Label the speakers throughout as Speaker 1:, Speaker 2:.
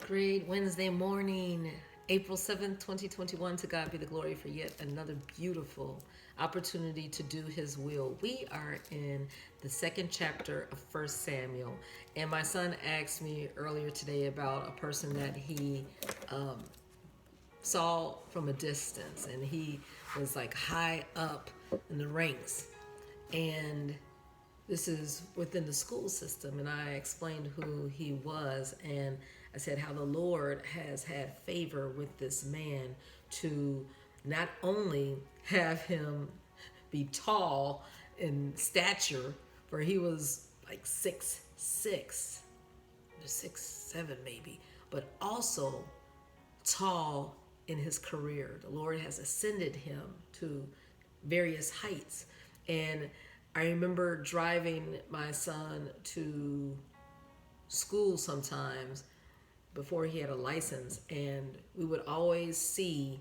Speaker 1: Great Wednesday morning, April 7th, 2021. To God be the glory for yet another beautiful opportunity to do His will. We are in the second chapter of 1 Samuel, and my son asked me earlier today about a person that he saw from a distance, and he was like high up in the ranks. And this is within the school system, and I explained who he was, and I said how the Lord has had favor with this man to not only have him be tall in stature, for he was like 6'6", 6'7" maybe, but also tall in his career. The Lord has ascended him to various heights. And I remember driving my son to school sometimes before he had a license, and we would always see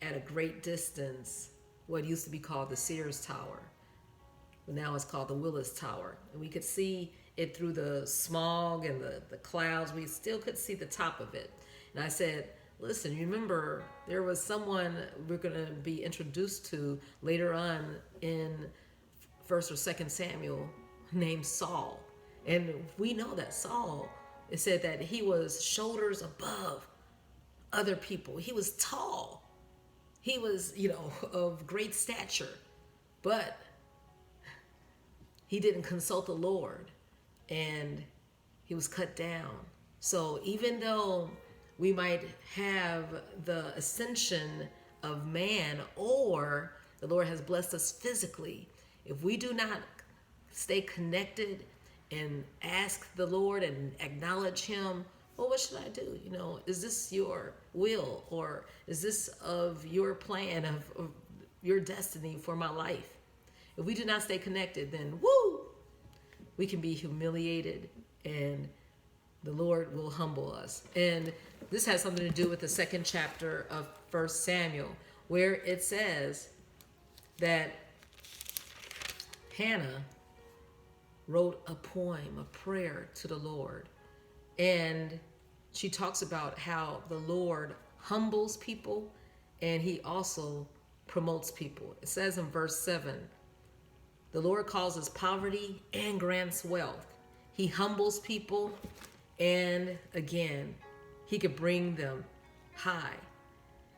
Speaker 1: at a great distance what used to be called the Sears Tower. But now it's called the Willis Tower. And we could see it through the smog and the clouds. We still could see the top of it. And I said, listen, remember, there was someone we're going to be introduced to later on in 1st or 2nd Samuel named Saul. And we know that Saul, it said that he was shoulders above other people. He was tall. He was, of great stature. But he didn't consult the Lord, and he was cut down. So even though we might have the ascension of man, or the Lord has blessed us physically, if we do not stay connected and ask the Lord and acknowledge Him, well, what should I do? Is this your will, or is this of your plan, of your destiny for my life? If we do not stay connected, then we can be humiliated, and the Lord will humble us. And this has something to do with the second chapter of 1 Samuel, where it says that Hannah wrote a poem, a prayer to the Lord. And she talks about how the Lord humbles people and He also promotes people. It says in verse 7, the Lord causes poverty and grants wealth. He humbles people, and again, He could bring them high.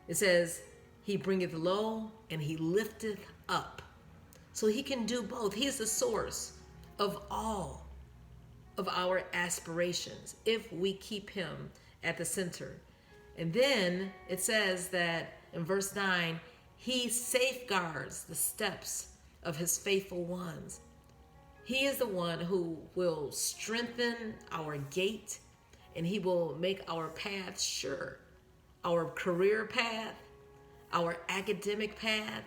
Speaker 1: It says, He bringeth low and He lifteth up. So He can do both. He is the source of all of our aspirations if we keep Him at the center. And then it says that in verse 9, He safeguards the steps of His faithful ones. He is the one who will strengthen our gait, and He will make our path sure. Our career path, our academic path,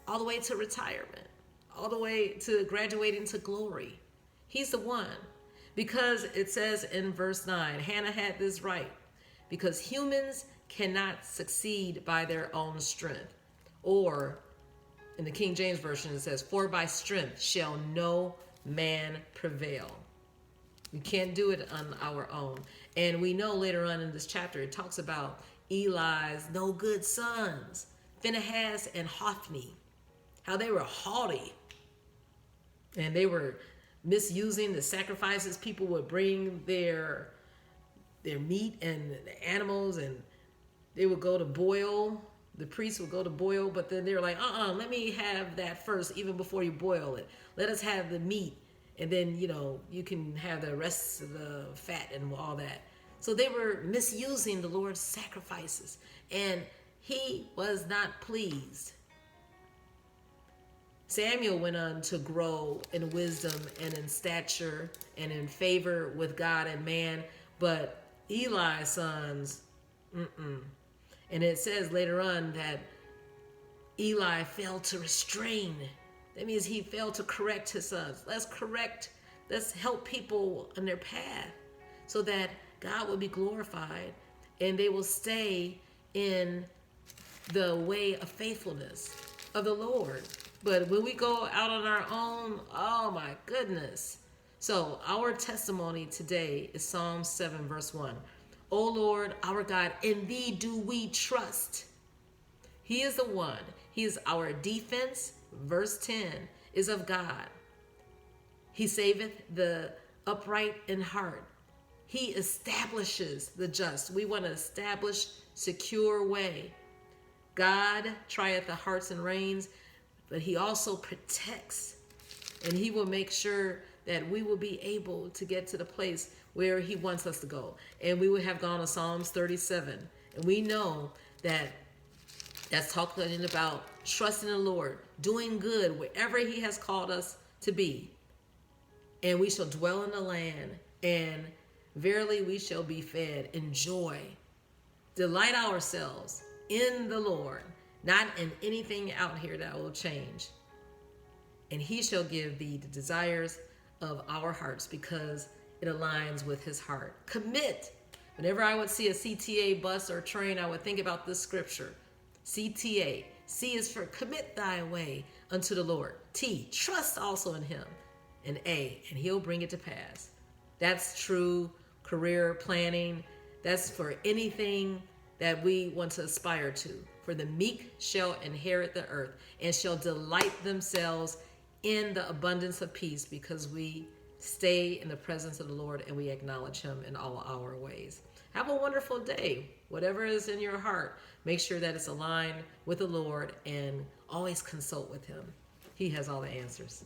Speaker 1: all the way to retirement, all the way to graduating to glory. He's the one. Because it says in verse 9, Hannah had this right, because humans cannot succeed by their own strength. Or in the King James Version, it says, for by strength shall no man prevail. We can't do it on our own. And we know later on in this chapter, it talks about Eli's no good sons, Phinehas and Hophni, how they were haughty and they were misusing the sacrifices. People would bring their meat and the animals, and they would go to boil. The priests would go to boil, but then they were like, let me have that first, even before you boil it. Let us have the meat, and then, you can have the rest of the fat and all that. So they were misusing the Lord's sacrifices, and He was not pleased. Samuel went on to grow in wisdom and in stature and in favor with God and man, but Eli's sons, And it says later on that Eli failed to restrain. That means he failed to correct his sons. Let's help people on their path so that God will be glorified and they will stay in the way of faithfulness of the Lord. But when we go out on our own, oh my goodness. So our testimony today is Psalm 7 verse 1. O Lord, our God, in thee do we trust. He is the one. He is our defense. Verse 10 is of God. He saveth the upright in heart. He establishes the just. We want to establish secure way. God trieth the hearts and reins, but he also protects. And he will make sure that we will be able to get to the place where he wants us to go. And we would have gone to Psalms 37. And we know that that's talking about trusting the Lord, doing good wherever he has called us to be. And we shall dwell in the land, and verily we shall be fed. Enjoy. Delight ourselves in the Lord, not in anything out here that will change. And he shall give thee the desires of our hearts, because it aligns with his heart. Commit. Whenever I would see a CTA bus or train, I would think about this scripture. CTA. C is for commit thy way unto the Lord. T, trust also in him. And A, and he'll bring it to pass. That's true career planning. That's for anything that we want to aspire to. For the meek shall inherit the earth, and shall delight themselves in the abundance of peace, because we stay in the presence of the Lord and we acknowledge him in all our ways. Have a wonderful day. Whatever is in your heart, make sure that it's aligned with the Lord, and always consult with him. He has all the answers.